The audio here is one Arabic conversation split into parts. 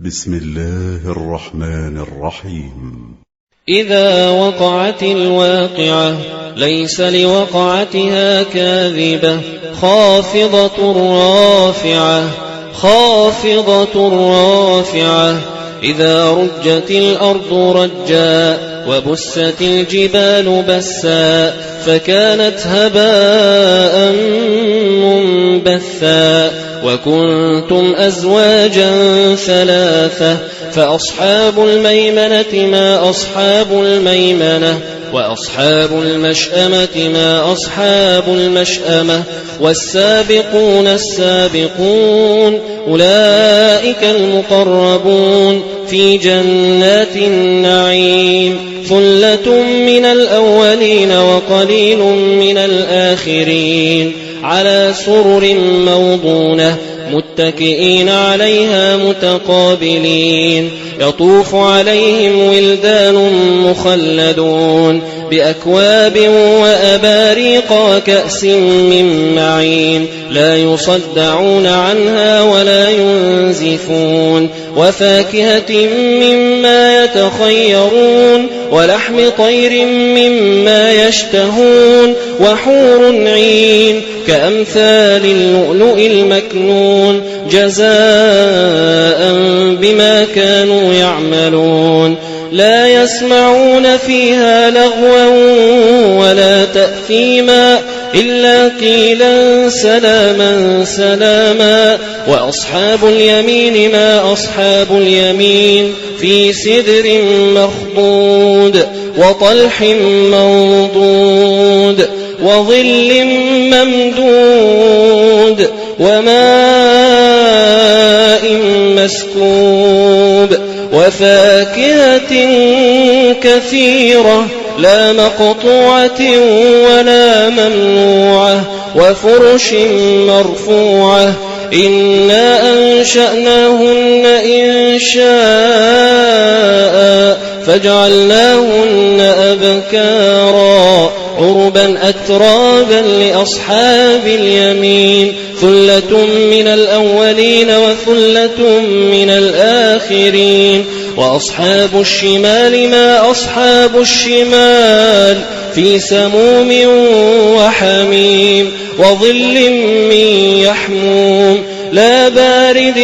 بسم الله الرحمن الرحيم. إذا وقعت الواقعة ليس لوقعتها كاذبة خافضة رافعة إذا رجت الأرض رجا وبست الجبال بسا فكانت هباء منبثا وكنتم أزواجا ثلاثة فأصحاب الميمنة ما أصحاب الميمنة وأصحاب المشأمة ما أصحاب المشأمة والسابقون السابقون أولئك المقربون في جنات النعيم ثلة من الأولين وقليل من الآخرين على سرر موضونة متكئين عليها متقابلين يطوف عليهم ولدان مخلدون بأكواب وأباريق وكأس من معين لا يصدعون عنها ولا ينزفون وفاكهة مما يتخيرون ولحم طير مما يشتهون وحور عين كأمثال اللؤلؤ المكنون جزاء بما كانوا يعملون لا يسمعون فيها لغوا ولا تأثيما إلا قيلا سلاما سلاما وأصحاب اليمين ما أصحاب اليمين في سدر مخضود وطلح منضود وظل ممدود وماء مسكوب وفاكهة كثيرة لا مقطوعة ولا ممنوعة وفرش مرفوعة إنا أنشأناهن إنشاء فجعلناهن أبكارا عربا أترابا لأصحاب اليمين ثلة من الأولين وثلة من الآخرين وأصحاب الشمال ما أصحاب الشمال في سموم وحميم وظل من يحموم لا بارد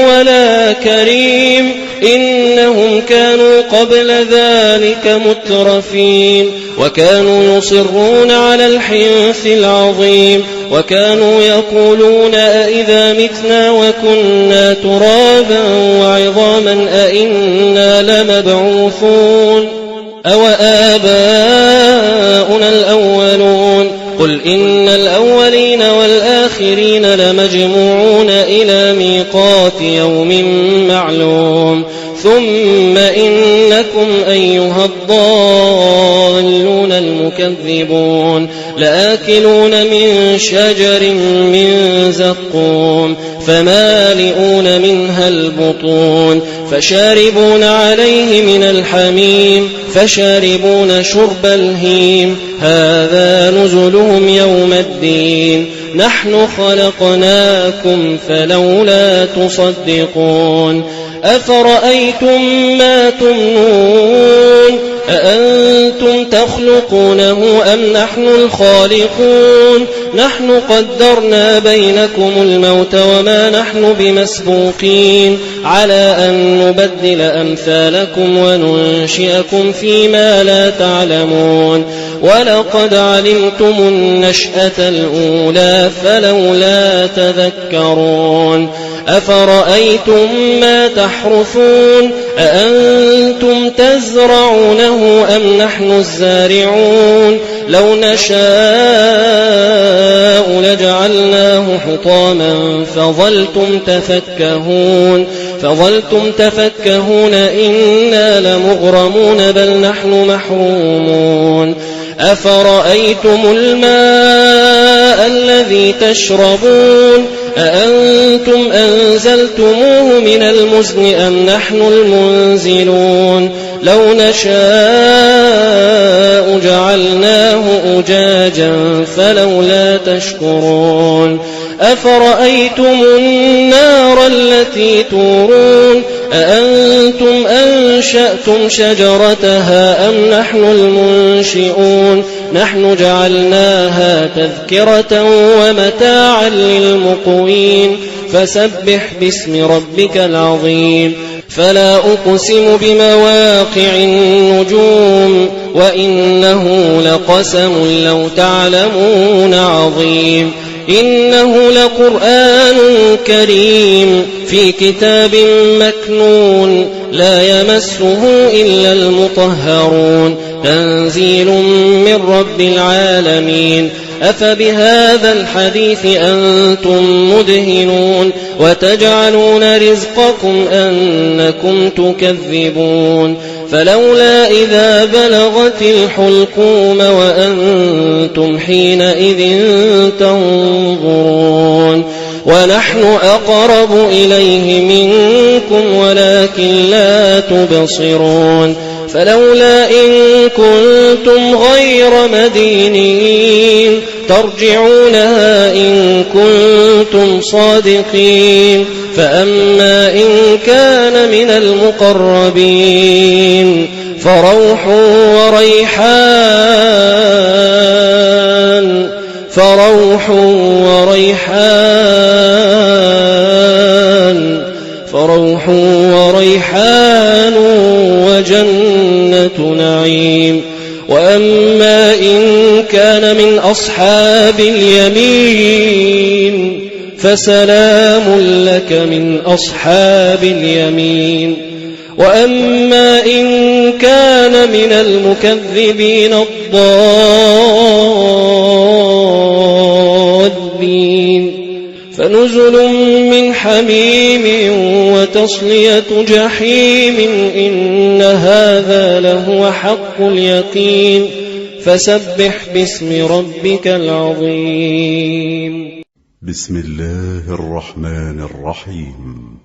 ولا كريم إنهم كانوا قبل ذلك مترفين وكانوا يصرون على الحنث العظيم وكانوا يقولون أئذا متنا وكنا ترابا وعظاما أئنا لمبعوثون أو آباؤنا الأولون قل إن الأولين والآخرين لمجموعون إلى ميقات يوم معلوم ثم إنكم أيها الضالون المكذبون لآكلون من شجر من زقوم فمالئون منها البطون فشاربون عليه من الحميم فشاربون شرب الهيم هذا نزلهم يوم الدين نحن خلقناكم فلولا تصدقون أفرأيتم ما تمنون أأنتم تخلقونه أم نحن الخالقون نحن قدرنا بينكم الموت وما نحن بمسبوقين على أن نبدل أمثالكم وننشئكم فيما لا تعلمون ولقد علمتم النشأة الأولى فلولا تذكرون أفرأيتم ما تحرثون أأنتم تزرعونه أم نحن الزارعون لو نشاء لجعلناه حطاما فظلتم تفكهون إنا لمغرمون بل نحن محرومون أفرأيتم الماء الذي تشربون أأنتم أنزلتموه من المزن أم نحن المنزلون لو نشاء جعلناه أجاجا فلولا تشكرون أفرأيتم النار التي تورون أأنتم أنشأتم شجرتها أم نحن المنشئون نحن جعلناها تذكرة ومتاعا للمقوين فسبح باسم ربك العظيم فلا أقسم بمواقع النجوم وإنه لقسم لو تعلمون عظيم إنه لقرآن كريم في كتاب مكنون لا يمسه إلا المطهرون تنزيل من رب العالمين أفبهذا الحديث أنتم مدهنون وتجعلون رزقكم أنكم تكذبون فلولا إذا بلغت الحلقوم وأنتم حينئذ تنظرون ونحن أقرب إليه منكم ولكن لا تبصرون فلولا إن كنتم غير مدينين ترجعونها إن كنتم صادقين فأما إن كان من المقربين فروح وريحان وجنة نعيم وأما إن كان من أصحاب اليمين فسلام لك من أصحاب اليمين وأما إن كان من المكذبين الضالين فنزل من حميم وتصلية جحيم إن هذا لهو حق اليقين فسبح باسم ربك العظيم بسم الله الرحمن الرحيم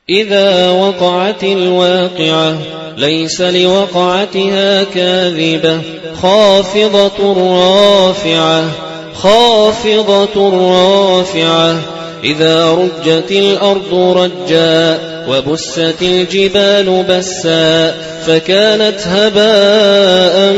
إذا وقعت الواقعة ليس لوقعتها كاذبة خافضة رافعة إذا رجت الأرض رجا وبست الجبال بسا فكانت هباء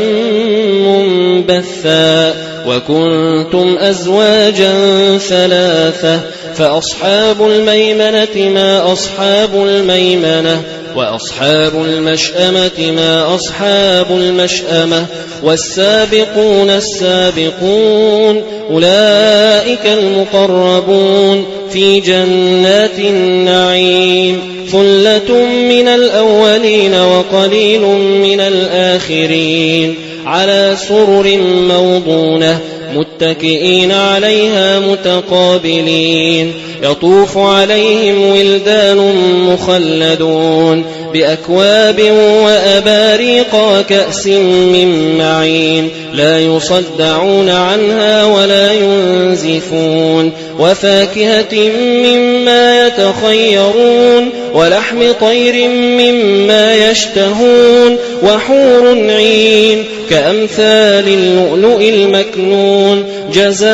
منبثا وكنتم أزواجا ثلاثة فأصحاب الميمنة ما أصحاب الميمنة وأصحاب المشأمة ما أصحاب المشأمة والسابقون السابقون أولئك المقربون في جنات النعيم ثلة من الأولين وقليل من الآخرين على سرر موضونة متكئين عليها متقابلين يطوف عليهم ولدان مخلدون بأكواب وأباريق وكأس من معين لا يصدعون عنها ولا ينزفون وفاكهة مما يتخيرون ولحم طير مما يشتهون وحور عين كأمثال اللؤلؤ المكنون جزاء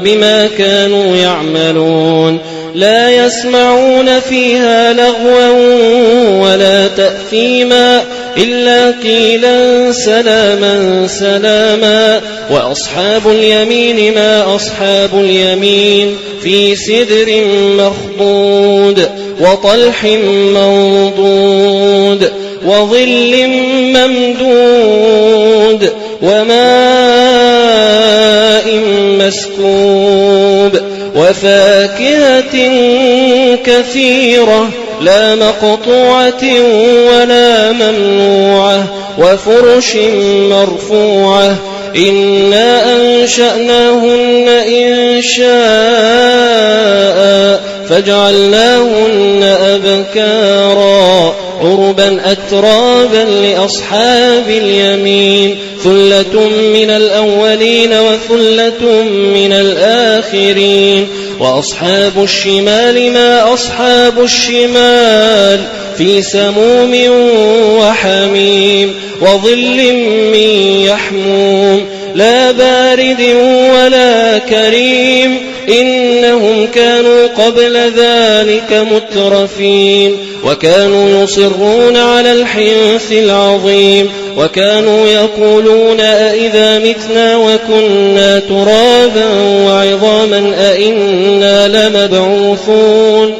بما كانوا يعملون لا يسمعون فيها لغوا ولا تأثيما إلا قيلا سلاما سلاما وأصحاب اليمين ما أصحاب اليمين في سدر مخضود وطلح منضود وظل ممدود وماء مسكوب وفاكهة كثيرة لا مقطوعة ولا ممنوعة وفرش مرفوعة إنا أنشأناهن إنشاء فجعلناهن أبكارا عربا أترابا لأصحاب اليمين ثلة من الأولين وثلة من الآخرين وأصحاب الشمال ما أصحاب الشمال في سموم وحميم وظل من يحموم لا بارد ولا كريم إنهم كانوا قبل ذلك مترفين وكانوا يصرون على الحنث العظيم وكانوا يقولون أئذا متنا وكنا ترابا وعظاما أئنا لمبعوثون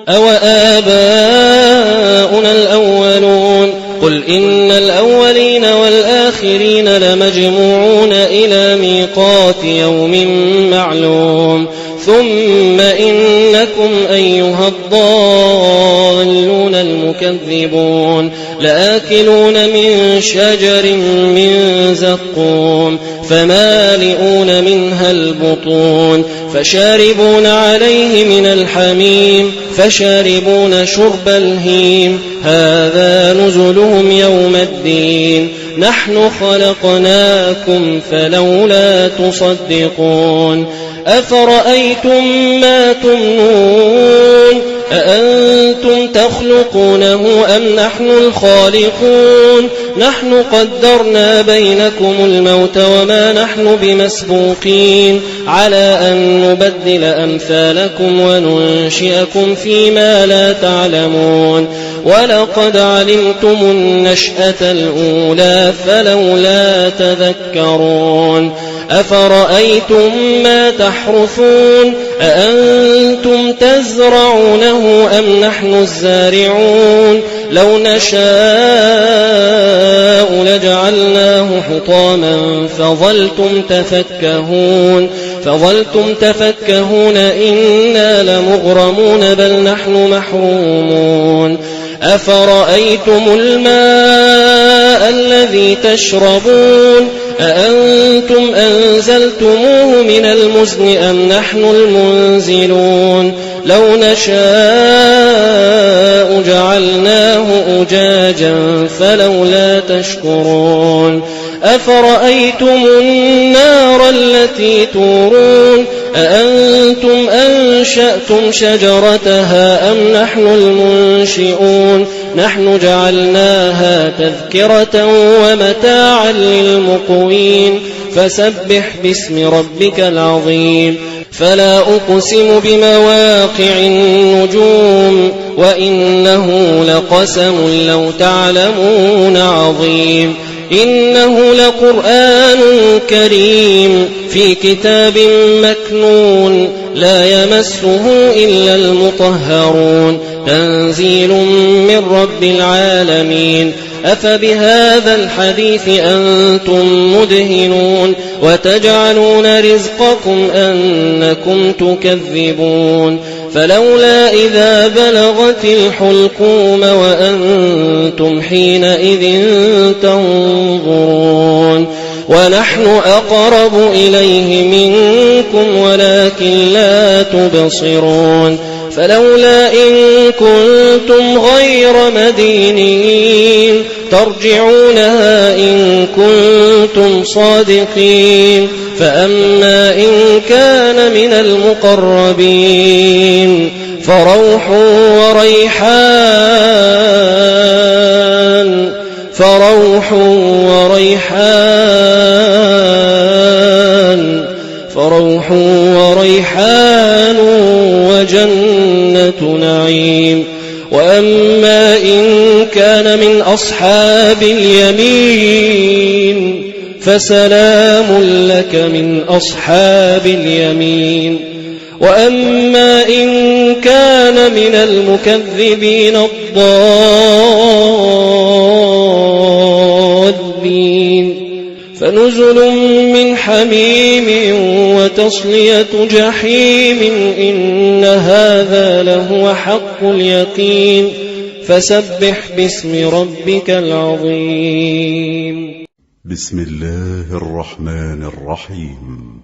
أو آباؤنا الأولون قل إن الأولين والآخرين لمجموعون إلى ميقات يوم معلوم ثم إنكم أيها الضالون المكذبون لآكلون من شجر من زقوم فمالئون منها البطون فشاربون عليه من الحميم فشاربون شرب الهيم هذا نزلهم يوم الدين نحن خلقناكم فلولا تصدقون أفرأيتم ما تمنون أأنتم تخلقونه أم نحن الخالقون نحن قدرنا بينكم الموت وما نحن بمسبوقين على أن نبدل أمثالكم وننشئكم فيما لا تعلمون ولقد علمتم النشأة الأولى فلولا تذكرون أفرأيتم ما تحرثون أأنتم تزرعونه أم نحن الزارعون لو نشاء لجعلناه حطاما فظلتم تفكهون إنا لمغرمون بل نحن محرومون أفرأيتم الماء الذي تشربون أأنتم أنزلتموه من المزن أم نحن المنزلون لو نشاء جعلناه أجاجا فلولا تشكرون أفرأيتم النار التي تورون أأنتم أنشأتم شجرتها أم نحن المنشئون نحن جعلناها تذكرة ومتاعا للمقوين فسبح باسم ربك العظيم فلا أقسم بمواقع النجوم وإنه لقسم لو تعلمون عظيم إنه لقرآن كريم في كتاب مكنون لا يمسه إلا المطهرون تنزيل من رب العالمين أفبهذا الحديث أنتم مدهنون وتجعلون رزقكم أنكم تكذبون فلولا إذا بلغت الحلقوم وأنتم حينئذ تنظرون ونحن أقرب إليه منكم ولكن لا تبصرون فلولا إن كنتم غير مدينين ترجعونها إن كنتم صادقين فأما إن كان من المقربين فروح وريحان وجنة نعيم وأما إن كان من أصحاب اليمين فسلام لك من أصحاب اليمين وأما إن كان من المكذبين الضالين فنزل من حميم وتصلية جحيم إن هذا لهو حق اليقين فسبح باسم ربك العظيم بسم الله الرحمن الرحيم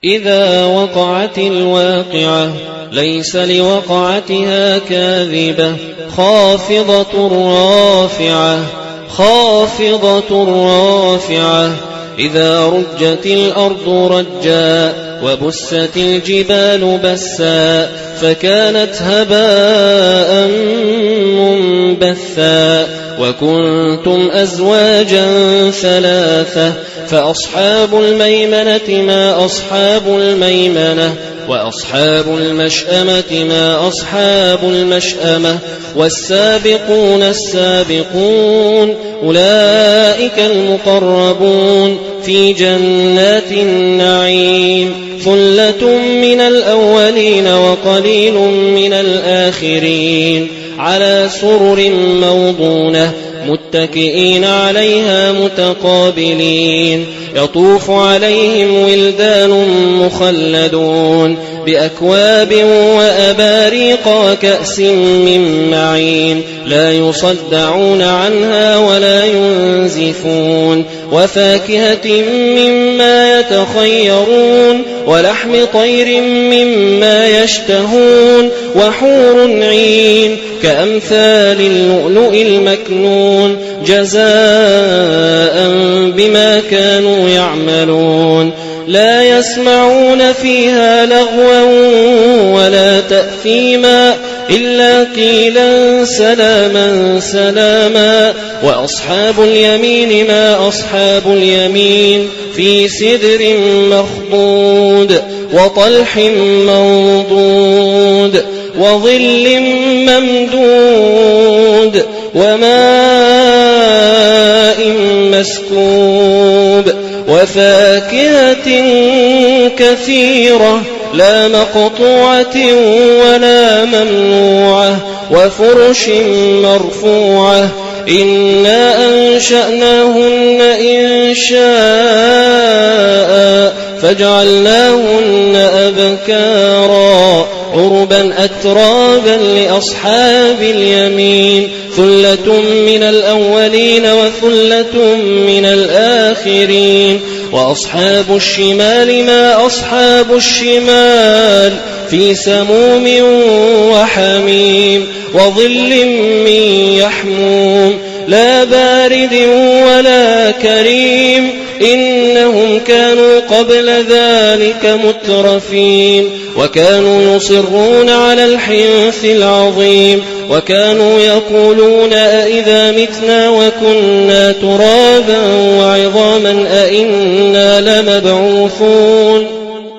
إذا وقعت الواقعة ليس لوقعتها كاذبة خافضة رافعة إذا رجت الأرض رجا وبست الجبال بسا فكانت هباء منبثا وكنتم أزواجا ثلاثة فأصحاب الميمنة ما أصحاب الميمنة وأصحاب المشأمة ما أصحاب المشأمة والسابقون السابقون أولئك المقربون في جنات النعيم ثلة من الأولين وقليل من الآخرين على سرر موضونة متكئين عليها متقابلين يطوف عليهم ولدان مخلدون بأكواب وأباريق وكأس من معين لا يصدعون عنها ولا ينزفون وفاكهة مما يتخيرون ولحم طير مما يشتهون وحور عين كأمثال اللؤلؤ المكنون جزاء بما كانوا يعملون لا يسمعون فيها لغوا ولا تأثيما إلا قيلا سلاما سلاما وأصحاب اليمين ما أصحاب اليمين في سدر مخضود وطلح منضود وظل ممدود وماء مسكوب وفاكهة كثيرة لا مقطوعة ولا ممنوعة وفرش مرفوعة إنا أنشأناهن إنشاء فجعلناهن أبكارا عربا أترابا لأصحاب اليمين ثلة من الأولين وثلة من الآخرين وأصحاب الشمال ما أصحاب الشمال في سموم وحميم وظل من يحموم لا بارد ولا كريم إنهم كانوا قبل ذلك مترفين وكانوا يصرون على الحنث العظيم وكانوا يقولون أئذا متنا وكنا ترابا وعظاما أئنا لمبعوثون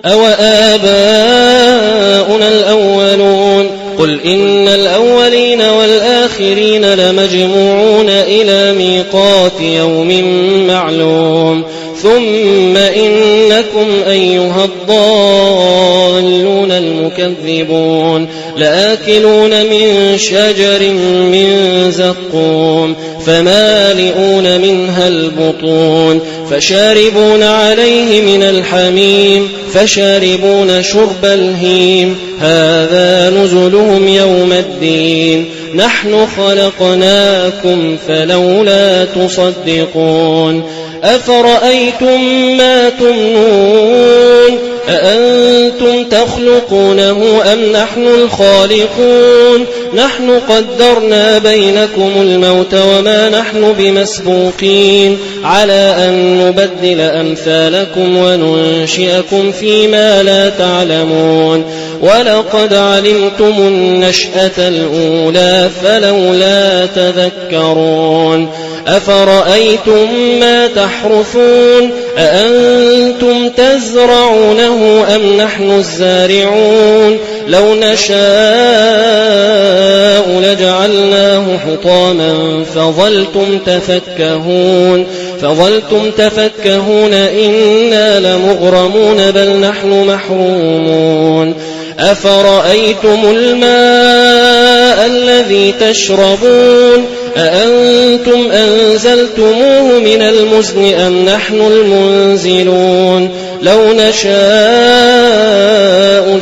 أو آباؤنا الأولون قل إن الأولين والآخرين لمجموعون إلى ميقات يوم معلوم ثم إنكم أيها الضالون المكذبون لآكلون من شجر من زقوم فمالئون منها البطون فشاربون عليه من الحميم فشاربون شرب الهيم هذا نزلهم يوم الدين نحن خلقناكم فلولا تصدقون أفرأيتم ما تمنون أأنتم تخلقونه أم نحن الخالقون نحن قدرنا بينكم الموت وما نحن بمسبوقين على أن نبدل أمثالكم وننشئكم فيما لا تعلمون ولقد علمتم النشأة الأولى فلولا تذكرون أفرأيتم ما تحرثون أأنتم تزرعونه أم نحن الزارعون لو نشاء لجعلناه حطاما فظلتم تفكهون إنا لمغرمون بل نحن محرومون أفرأيتم الماء الذي تشربون أأنتم أنزلتموه من المزن أم نحن المنزلون لو نشاء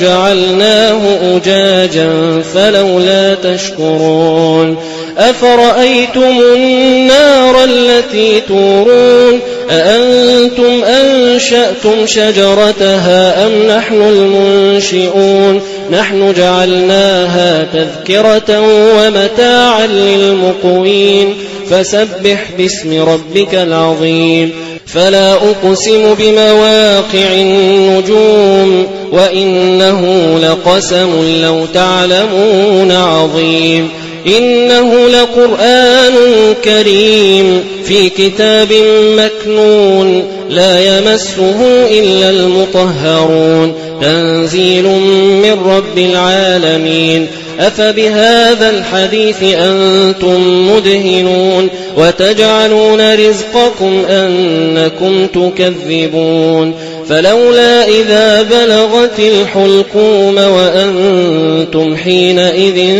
جعلناه أجاجا فلولا تشكرون أفرأيتم النار التي تورون أأنتم أنشأتم شجرتها أم نحن المنشئون نحن جعلناها تذكرة ومتاعا للمقوين فسبح باسم ربك العظيم فلا أقسم بمواقع النجوم وإنه لقسم لو تعلمون عظيم إنه لقرآن كريم في كتاب مكنون لا يمسه إلا المطهرون تنزيل من رب العالمين. أفبهذا الحديث أنتم مدهنون وتجعلون رزقكم أنكم تكذبون. فلولا إذا بلغت الحلقوم وأنتم حينئذ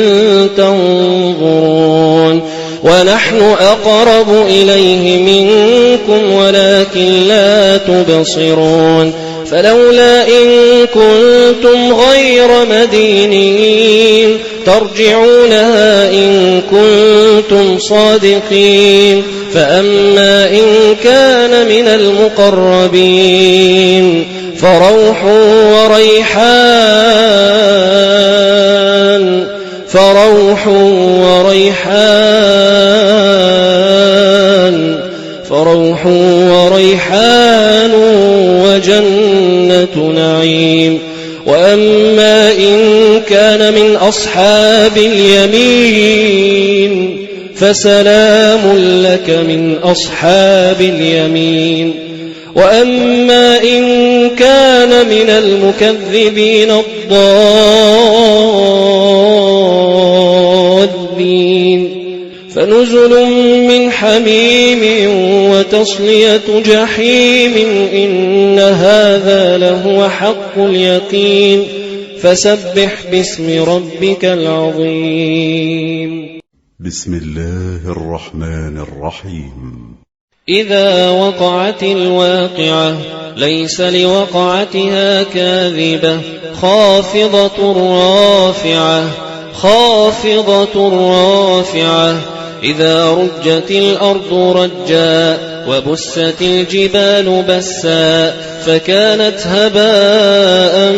تنظرون ونحن أقرب إليه منكم ولكن لا تبصرون. فلولا إن كنتم غير مدينين ترجعونها إن كنتم صادقين. فأما إن كان من المقربين فروح وريحان وجنة نعيم. وأما إن كان من أصحاب اليمين فسلام لك من أصحاب اليمين. وأما إن كان من المكذبين الضالين فنزل من حميم وتصلية جحيم إن هذا لهو حق اليقين. فسبح باسم ربك العظيم. بسم الله الرحمن الرحيم. إذا وقعت الواقعة ليس لوقعتها كاذبة خافضة رافعة إذا رجت الأرض رجا وبست الجبال بسا فكانت هباء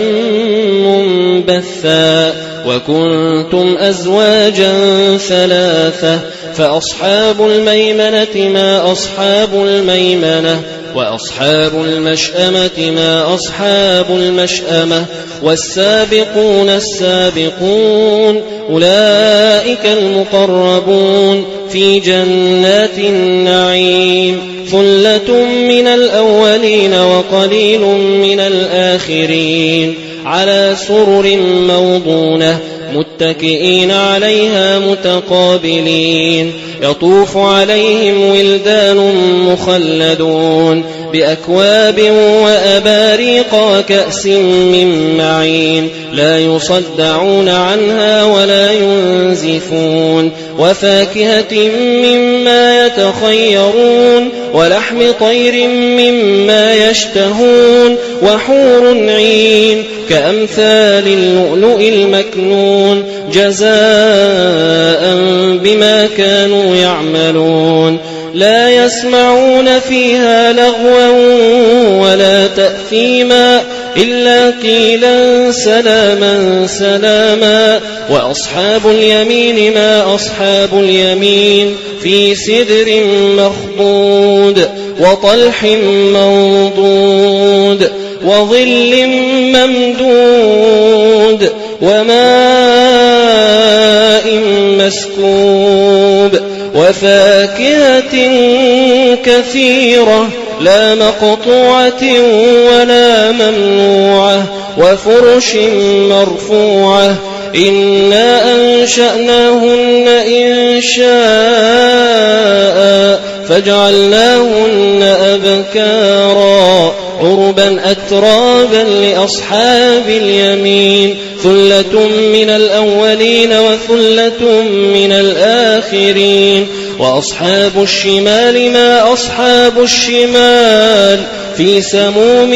منبثا وكنتم أزواجا ثلاثة فأصحاب الميمنة ما أصحاب الميمنة وأصحاب المشأمة ما أصحاب المشأمة والسابقون السابقون أولئك المقربون في جنات النعيم. ثلة من الأولين وقليل من الآخرين على سرر موضونة متكئين عليها متقابلين. يطوف عليهم ولدان مخلدون بأكواب وأباريق وكأس من معين لا يصدعون عنها ولا ينزفون. وفاكهة مما يتخيرون ولحم طير مما يشتهون وحور عين كأمثال اللؤلؤ المكنون جزاء بما كانوا يعملون. لا يسمعون فيها لغوا ولا تأثيما إلا قيلا سلاما سلاما. وأصحاب اليمين ما أصحاب اليمين في سدر مخضود وطلح منضود وظل ممدود وماء مسكوب وفاكهة كثيرة لا مقطوعة ولا ممنوعة وفرش مرفوعة. إنا أنشأناهن إنشاء فجعلناهن أبكارا عربا أترابا لأصحاب اليمين. ثلة من الأولين وثلة من الآخرين. وأصحاب الشمال ما أصحاب الشمال في سموم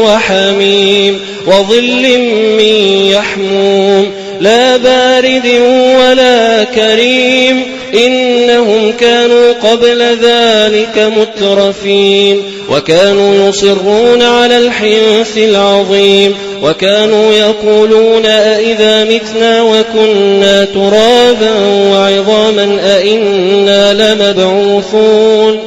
وحميم وظل من يحموم لا بارد ولا كريم. إنهم كانوا قبل ذلك مترفين وكانوا يصرون على الحنث العظيم وكانوا يقولون أئذا متنا وكنا ترابا وعظاما أئنا لمبعوثون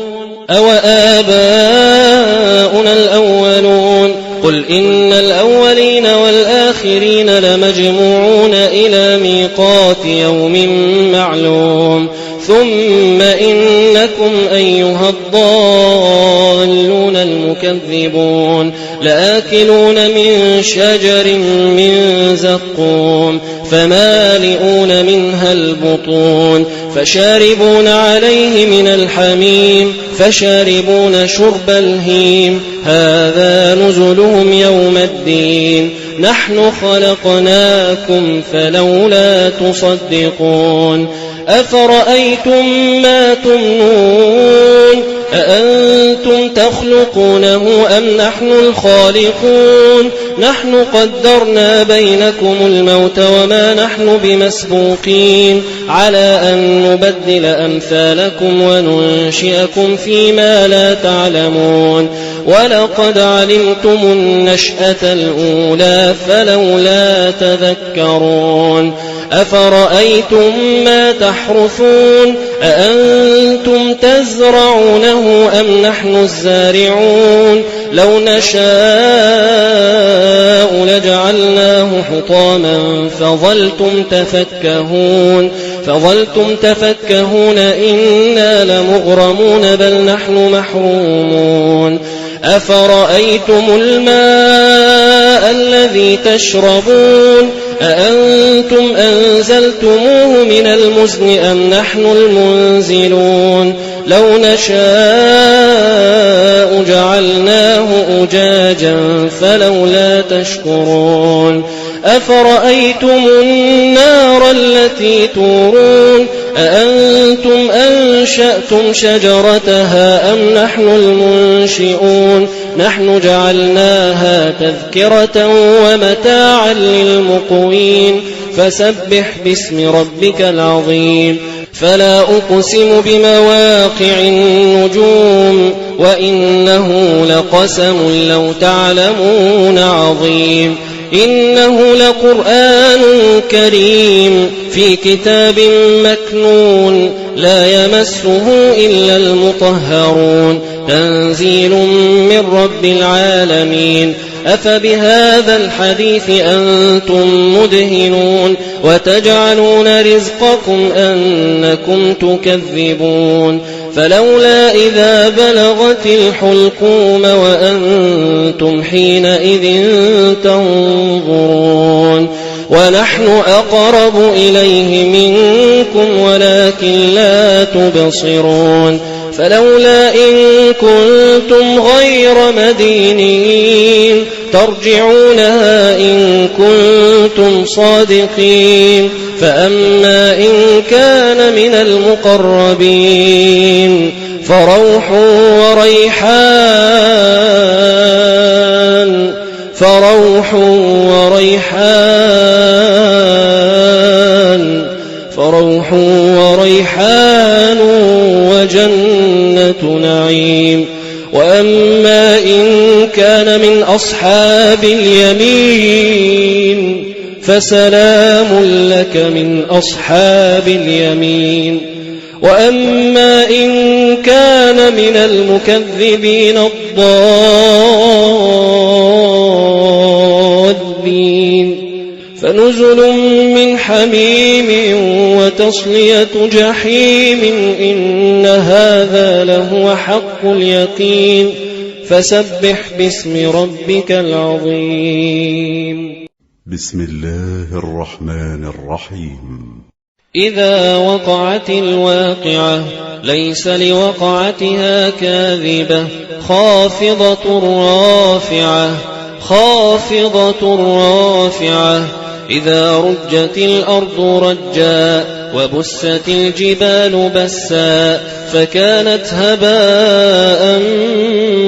أو آباؤنا الأولون. قل إن الأولين والآخرين لمجموعون إلى ميقات يوم معلوم. ثم إنكم أيها الضالون المكذبون لآكلون من شجر من زقوم فمالئون منها البطون فشاربون عليه من الحميم فشاربون شرب الهيم هذا نزلهم يوم الدين نحن خلقناكم فلولا تصدقون أفرأيتم ما تمنون أأنتم تخلقونه أم نحن الخالقون نحن قدرنا بينكم الموت وما نحن بمسبوقين على أن نبدل أمثالكم وننشئكم فيما لا تعلمون ولقد علمتم النشأة الأولى فلولا تذكرون أفرأيتم ما تحرثون أأنتم تزرعونه أم نحن الزارعون لو نشاء لجعلناه حطاما فظلتم تفكهون إنا لمغرمون بل نحن محرومون أفرأيتم الماء الذي تشربون أأنتم أنزلتموه من المزن أم نحن المنزلون لو نشاء جعلناه أجاجا فلولا تشكرون أفرأيتم النار التي تورون أأنتم أنشأتم شجرتها أم نحن المنشئون نحن جعلناها تذكرة ومتاعا للمقوين فسبح باسم ربك العظيم فلا أقسم بمواقع النجوم وإنه لقسم لو تعلمون عظيم إنه لقرآن كريم في كتاب مكنون لا يمسه إلا المطهرون تنزيل من رب العالمين أفبهذا الحديث أنتم مدهنون وتجعلون رزقكم أنكم تكذبون فلولا إذا بلغت الحلقوم وأنتم حينئذ تنظرون ونحن أقرب إليه منكم ولكن لا تبصرون فلولا إن كنتم غير مدينين ترجعونها إن كنتم صادقين فأما إن كان من المقربين فروح وريحان وجنة نعيم وأما إن كان من أصحاب اليمين فسلام لك من أصحاب اليمين وأما إن كان من المكذبين الضالين فنزل من حميم وتصلية جحيم إن هذا لهو حق اليقين فسبح باسم ربك العظيم بسم الله الرحمن الرحيم إذا وقعت الواقعة ليس لوقعتها كاذبة خافضة رافعة إذا رجت الأرض رجا وبست الجبال بسا فكانت هباء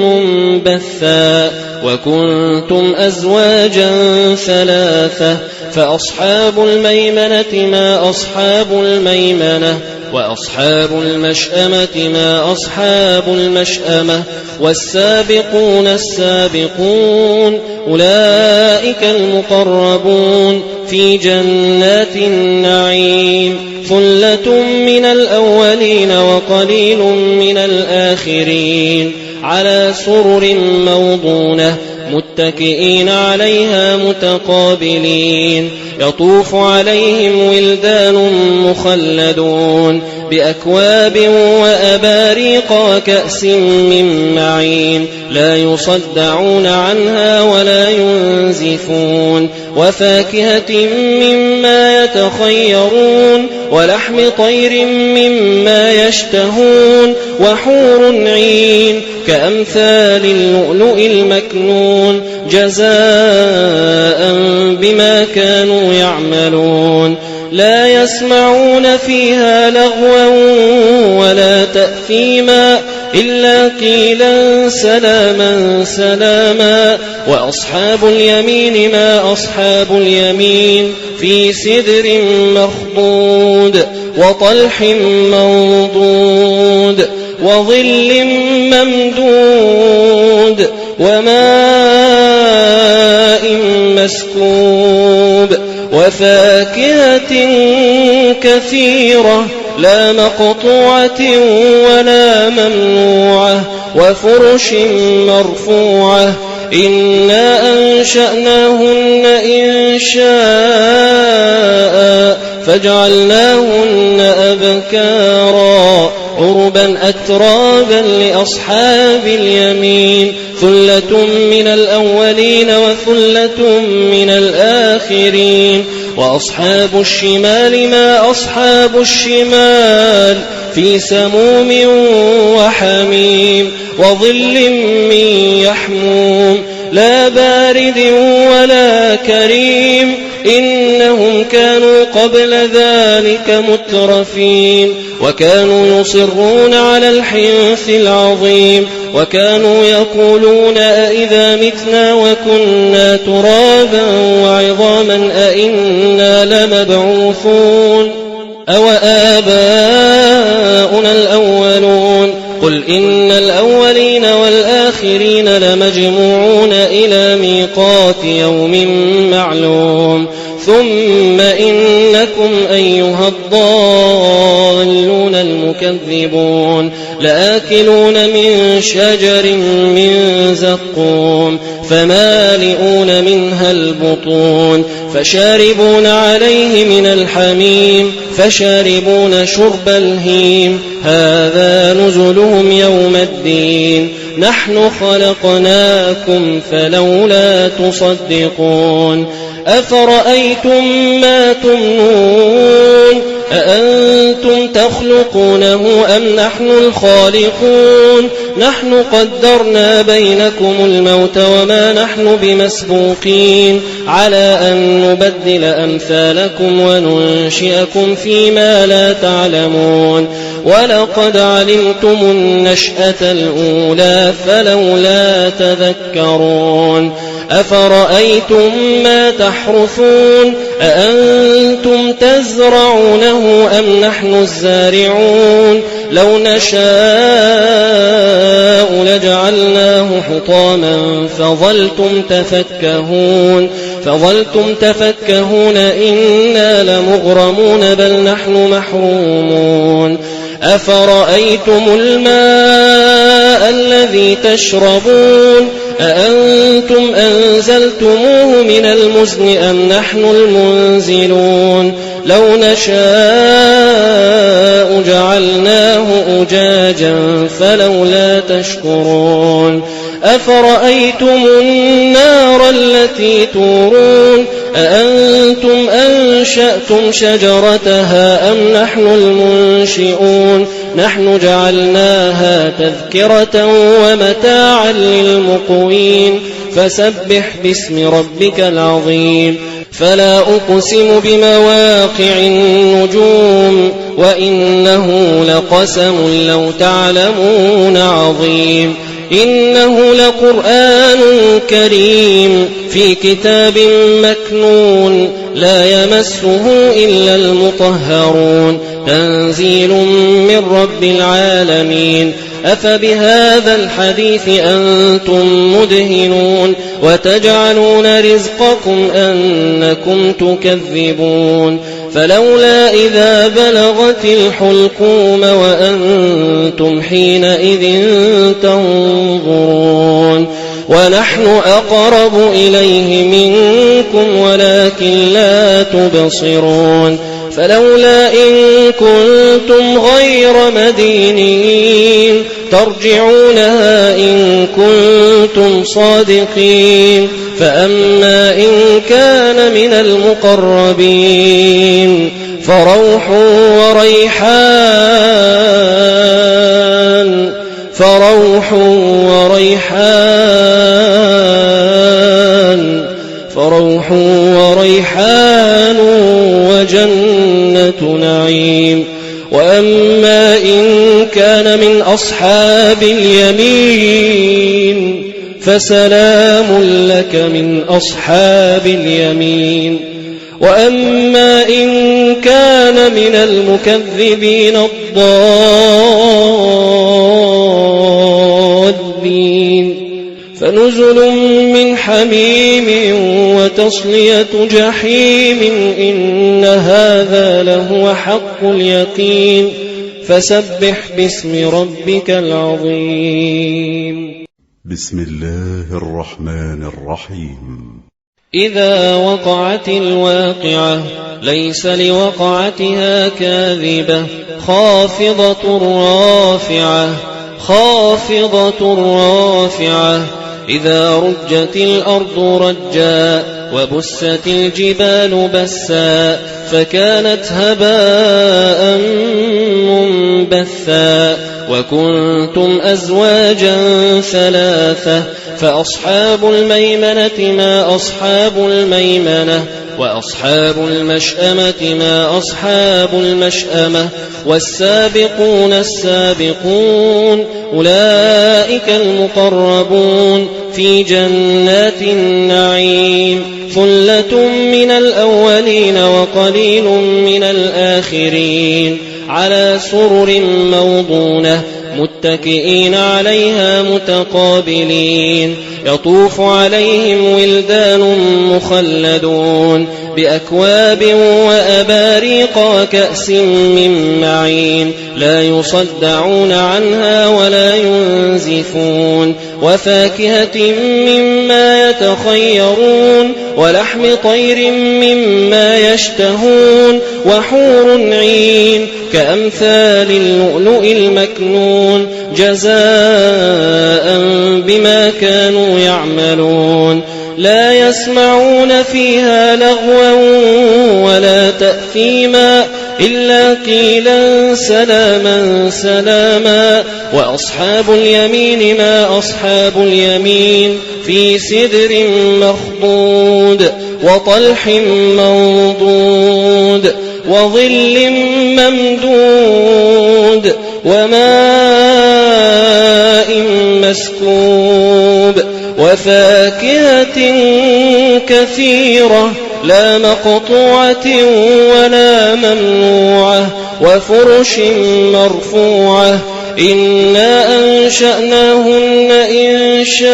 منبثا وكنتم أزواجا ثلاثة فأصحاب الميمنة ما أصحاب الميمنة وأصحاب المشأمة ما أصحاب المشأمة والسابقون السابقون أولئك المقربون في جنات النعيم ثلة من الأولين وقليل من الآخرين على سرر موضونة متكئين عليها متقابلين يطوف عليهم ولدان مخلدون بأكواب وأباريق وكأس من معين لا يصدعون عنها ولا ينزفون وفاكهة مما يتخيرون ولحم طير مما يشتهون وحور عين كأمثال اللؤلؤ المكنون جزاء بما كانوا يعملون لا يسمعون فيها لغوا ولا تأثيما إلا قيلا سلاما سلاما وأصحاب اليمين ما أصحاب اليمين في سدر مخضود وطلح منضود وظل ممدود وماء مسكوب وفاكهة كثيرة لا مقطوعة ولا ممنوعة وفرش مرفوعة إنا أنشأناهن إنشاء فجعلناهن أبكارا عربا أترابا لأصحاب اليمين ثلة من الأولين وثلة من الآخرين وأصحاب الشمال ما أصحاب الشمال في سموم وحميم وظل من يحموم لا بارد ولا كريم إنهم كانوا قبل ذلك مترفين وكانوا يصرون على الحنث العظيم وكانوا يقولون أئذا متنا وكنا ترابا وعظاما أئنا لمبعوثون أو آباؤنا الأولون قل إن الأولين والآخرين لمجموعون إلى ميقات يوم معلوم ثم إنكم أيها الضالون المكذبون لآكلون من شجر من زقوم فمالئون منها البطون فشاربون عليه من الحميم فشاربون شرب الهيم هذا نزلهم يوم الدين نحن خلقناكم فلولا تصدقون أفرأيتم ما تمنون أأنتم تخلقونه أم نحن الخالقون نحن قدرنا بينكم الموت وما نحن بمسبوقين على أن نبدل أمثالكم وننشئكم فيما لا تعلمون ولقد علمتم النشأة الأولى فلولا تذكرون أفرأيتم ما تحرثون أأنتم تزرعونه أم نحن الزارعون لو نشاء لجعلناه حطاما فظلتم تفكهون إنا لمغرمون بل نحن محرومون أفرأيتم الماء الذي تشربون أأنتم أنزلتموه من المزن أم نحن المنزلون لو نشاء جعلناه أجاجا فلولا تشكرون أفرأيتم النار التي تورون أأنتم أنشأتم شجرتها أم نحن المنشئون نحن جعلناها تذكرة ومتاعا للمقوين فسبح باسم ربك العظيم فلا أقسم بمواقع النجوم وإنه لقسم لو تعلمون عظيم إنه لقرآن كريم في كتاب مكنون لا يمسه إلا المطهرون تنزيل من رب العالمين أفبهذا الحديث أنتم مدهنون وتجعلون رزقكم أنكم تكذبون فلولا إذا بلغت الحلقوم وأنتم حينئذ تنظرون ونحن أقرب إليه منكم ولكن لا تبصرون فلولا إن كنتم غير مدينين ترجعونها إن كنتم صادقين فأما إن كان من المقربين فروح وريحان وجنة نعيم وأما إن كان من أصحاب اليمين فسلام لك من أصحاب اليمين وأما إن كان من المكذبين الضالين فنزل من حميم وتصلية جحيم إن هذا لهو حق اليقين فسبح باسم ربك العظيم. بسم الله الرحمن الرحيم. إذا وقعت الواقعة ليس لوقعتها كاذبة خافضة رافعة إذا رجت الأرض رجا وبست الجبال بسا فكانت هباء منبثا وكنتم أزواجا ثلاثة فأصحاب الميمنة ما أصحاب الميمنة وأصحاب المشأمة ما أصحاب المشأمة والسابقون السابقون أولئك المقربون في جنات النعيم ثلة من الأولين وقليل من الآخرين على سرر موضونة متكئين عليها متقابلين يطوف عليهم ولدان مخلدون بأكواب وأباريق وكأس من معين لا يصدعون عنها ولا ينزفون وفاكهة مما يتخيرون ولحم طير مما يشتهون وحور عين كأمثال اللؤلؤ المكنون جزاء بما كانوا يعملون لا يسمعون فيها لغوا ولا تأثيما إلا قيلا سلاما سلاما وأصحاب اليمين ما أصحاب اليمين في سدر مخضود وطلح منضود وظل ممدود وماء مسكوب وفاكهة كثيرة لا مقطوعة ولا ممنوعة وفرش مرفوعة إنا أنشأناهن إنشاء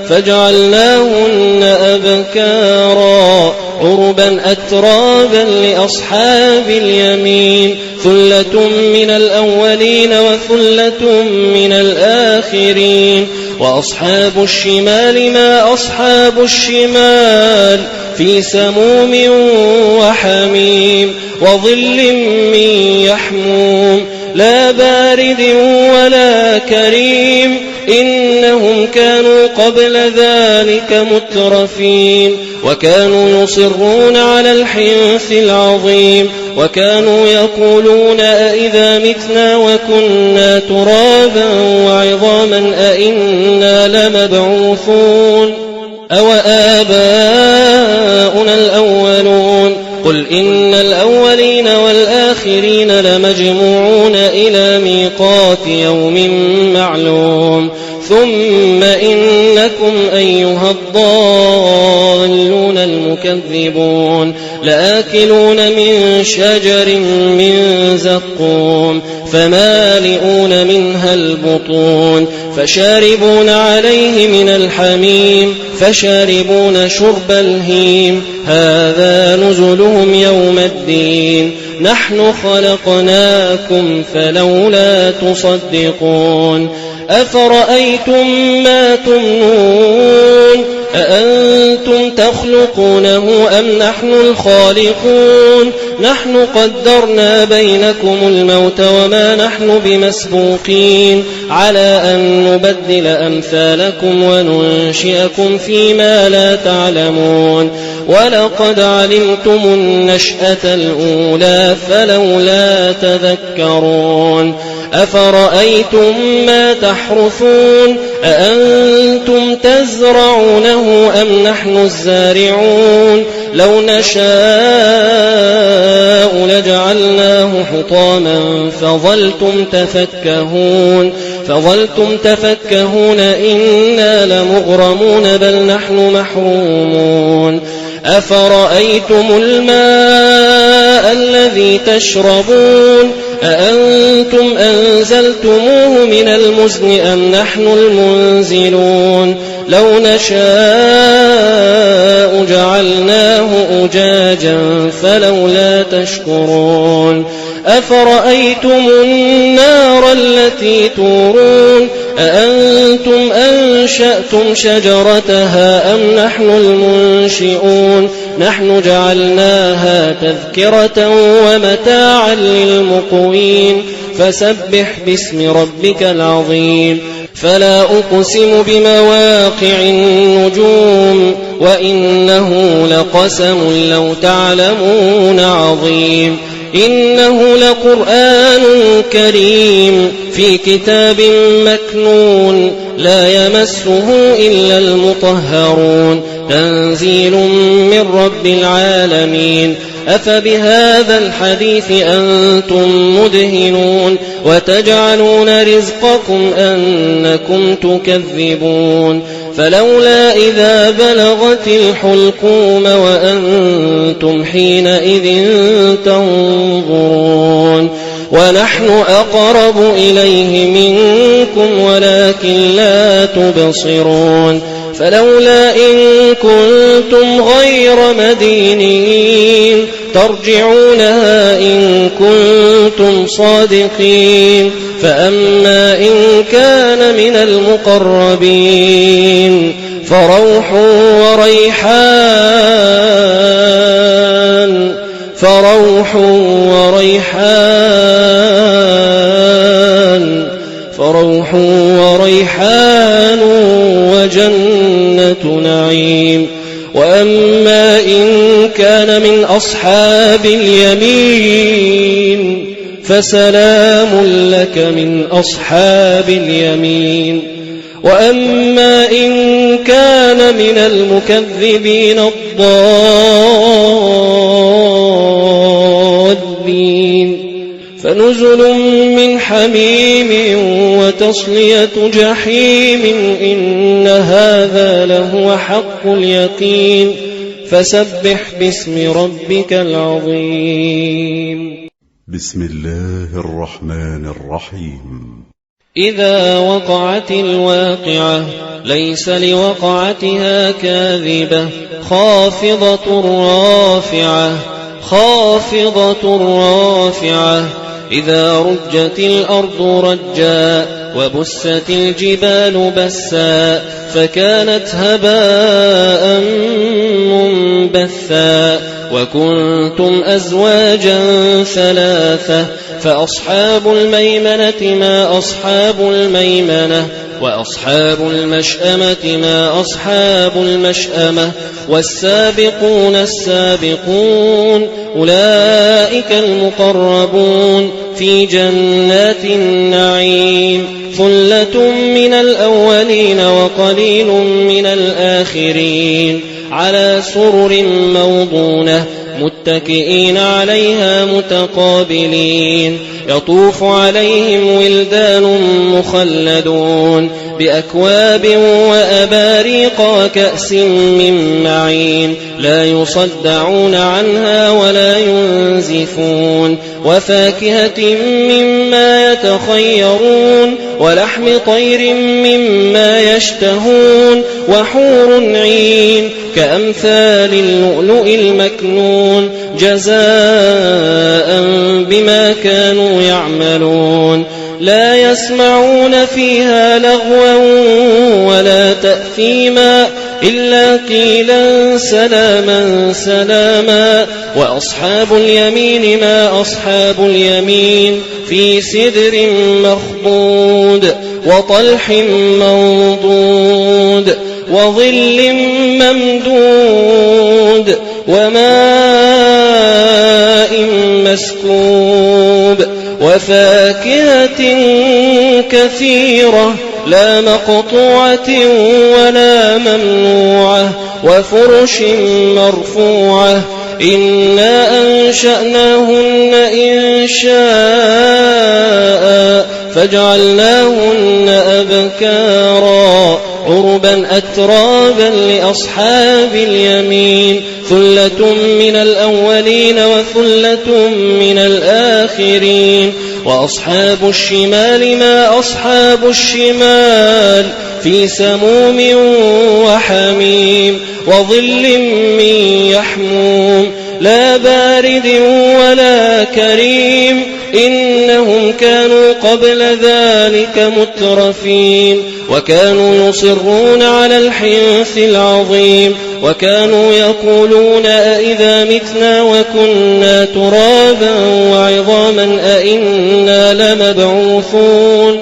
فجعلناهن أبكارا عربا أترابا لأصحاب اليمين ثلة من الأولين وثلة من الآخرين وأصحاب الشمال ما أصحاب الشمال في سموم وحميم وظل من يحموم لا بارد ولا كريم إنهم كانوا قبل ذلك مترفين وكانوا يصرون على الحنث العظيم وكانوا يقولون أئذا متنا وكنا ترابا وعظاما أئنا لمبعوثون أو آباؤنا الأولون قل إن الأولين والآخرين لمجموعون إلى ميقات يوم معلوم ثم إنكم أيها الضالون المكذبون لآكلون من شجر من زقوم فمالئون منها البطون فشاربون عليه من الحميم فشاربون شرب الهيم هذا نزلهم يوم الدين نحن خلقناكم فلولا تصدقون أفرأيتم ما تمنون أأنتم تخلقونه أم نحن الخالقون نحن قدرنا بينكم الموت وما نحن بمسبوقين على أن نبدل أمثالكم وننشئكم فيما لا تعلمون ولقد علمتم النشأة الأولى فلولا تذكرون أفرأيتم ما تحرثون أأنتم تزرعونه أم نحن الزارعون لو نشاء لجعلناه حطاما فظلتم تفكهون إنا لمغرمون بل نحن محرومون أفرأيتم الماء الذي تشربون أأنتم أنزلتموه من المزن أم نحن المنزلون لو نشاء جعلناه أجاجا فلولا تشكرون أفرأيتم النار التي تورون أأنتم أنشأتم شجرتها أم نحن المنشئون نحن جعلناها تذكرة ومتاعا للمقوين فسبح باسم ربك العظيم فلا أقسم بمواقع النجوم وإنه لقسم لو تعلمون عظيم إنه لقرآن كريم في كتاب مكنون لا يمسه إلا المطهرون تنزيل من رب العالمين أفبهذا الحديث أنتم مدهنون وتجعلون رزقكم أنكم تكذبون فلولا إذا بلغت الحلقوم وأنتم حينئذ تنظرون ونحن أقرب إليه منكم ولكن لا تبصرون فلولا إن كنتم غير مدينين ترجعونها إن كنتم صادقين فأما إن كان من المقربين فروح وريحان وجنة نعيم وأما إن كان من أصحاب اليمين فسلام لك من أصحاب اليمين وأما إن كان من المكذبين الضالين فنزل من حميم وتصلية جحيم إن هذا لهو حق اليقين فسبح باسم ربك العظيم بسم الله الرحمن الرحيم إذا وقعت الواقعة ليس لوقعتها كاذبة خافضة رافعة إذا رجت الأرض رجا وبست الجبال بسا فكانت هباء منبثا وكنتم أزواجا ثلاثة فأصحاب الميمنة ما أصحاب الميمنة وأصحاب المشأمة ما أصحاب المشأمة والسابقون السابقون أولئك المقربون في جنات النعيم ثلة من الأولين وقليل من الآخرين على سرر موضونة متكئين عليها متقابلين يطوف عليهم ولدان مخلدون بأكواب وأباريق وكأس من معين لا يصدعون عنها ولا ينزفون وفاكهة مما يتخيرون ولحم طير مما يشتهون وحور عين كأمثال اللؤلؤ المكنون جزاء بما كانوا يعملون لا يسمعون فيها لغوا ولا تأثيما إلا قيلا سلاما سلاما. وأصحاب اليمين ما أصحاب اليمين في سدر مخضود وطلح منضود وظل ممدود وماء مسكوب وفاكهة كثيرة لا مقطوعة ولا ممنوعة وفرش مرفوعة. إنا أنشأناهن إنشاء فجعلناهن أبكارا عربا أترابا لأصحاب اليمين ثلة من الأولين وثلة من الآخرين. وأصحاب الشمال ما أصحاب الشمال في سموم وحميم وظل من يحموم لا بارد ولا كريم. إنهم كانوا قبل ذلك مترفين وكانوا يصرون على الحنث العظيم وكانوا يقولون أئذا متنا وكنا ترابا وعظاما أئنا لمبعوثون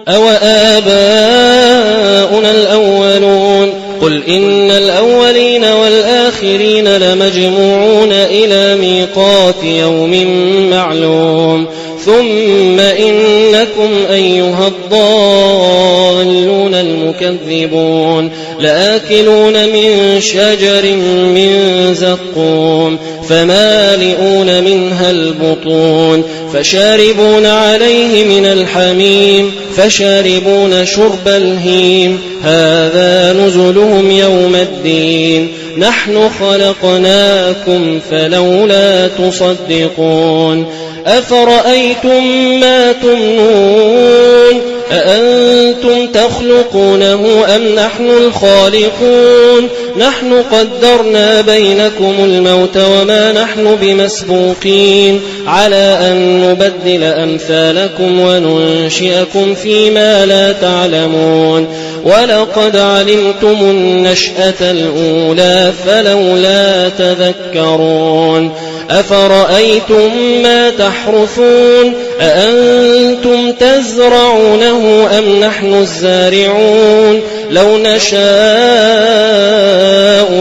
أو آباؤنا الأولون. قل إن الأولين والآخرين لمجموعون إلى ميقات يوم معلوم. ثم إنكم أيها الضالون المكذبون لآكلون من شجر من زقوم فمالئون منها البطون فشاربون عليه من الحميم فشاربون شرب الهيم. هذا نزلهم يوم الدين نحن خلقناكم فلولا تصدقون. أفرأيتم ما تمنون أأنتم تخلقونه أم نحن الخالقون. نحن قدرنا بينكم الموت وما نحن بمسبوقين على أن نبدل أمثالكم وننشئكم فيما لا تعلمون. ولقد علمتم النشأة الأولى فلولا تذكرون. أفرأيتم ما تحرثون أأنتم تزرعونه أم نحن الزارعون. لو نشاء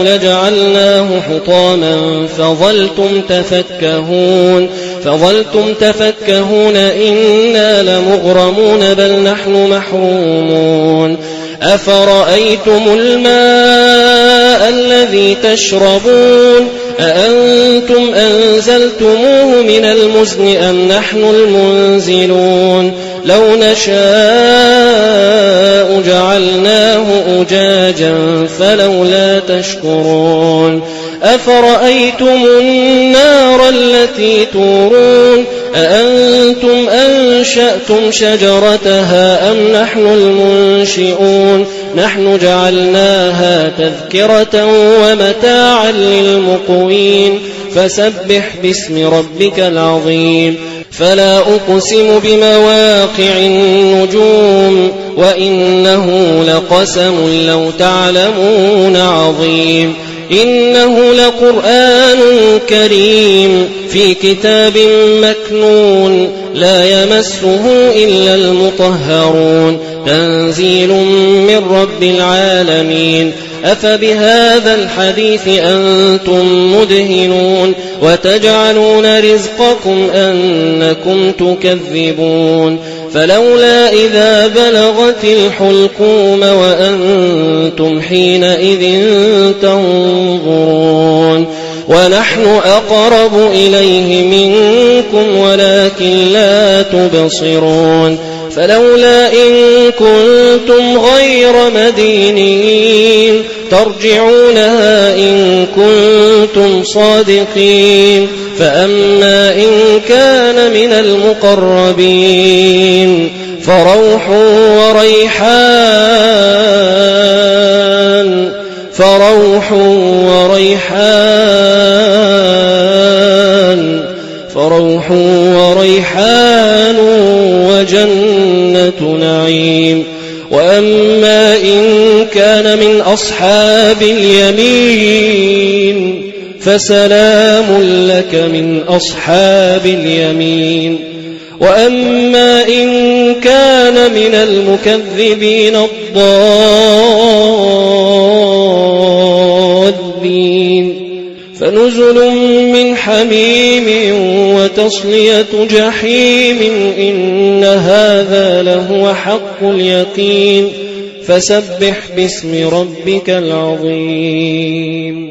لجعلناه حطاما فظلتم تفكهون إنا لمغرمون بل نحن محرومون. أفرأيتم الماء الذي تشربون أأنتم أنزلتموه من المزن أم نحن المنزلون. لو نشاء جعلناه أجاجا فلولا تشكرون. أفرأيتم النار التي تورون أأنتم أنشأتم شجرتها أم نحن المنشئون. نحن جعلناها تذكرة ومتاعا للمقوين. فسبح باسم ربك العظيم. فلا أقسم بمواقع النجوم وإنه لقسم لو تعلمون عظيم. إنه لقرآن كريم في كتاب مكنون لا يمسه إلا المطهرون تنزيل من رب العالمين. أفبهذا الحديث أنتم مدهنون وتجعلون رزقكم أنكم تكذبون. فلولا إذا بلغت الحلقوم وأنتم حينئذ تنظرون. ونحن أقرب إليه منكم ولكن لا تبصرون. فلولا إن كنتم غير مدينين ترجعونها إن كنتم صادقين. فأما إن كان من المقربين فروح فروح وريحان وجنة نعيم. وأما إن كان من أصحاب اليمين فسلام لك من أصحاب اليمين. وأما إن كان من المكذبين الضالين فنزل من حميم وتصلية جحيم إن هذا لهو حق اليقين. فسبح باسم ربك العظيم.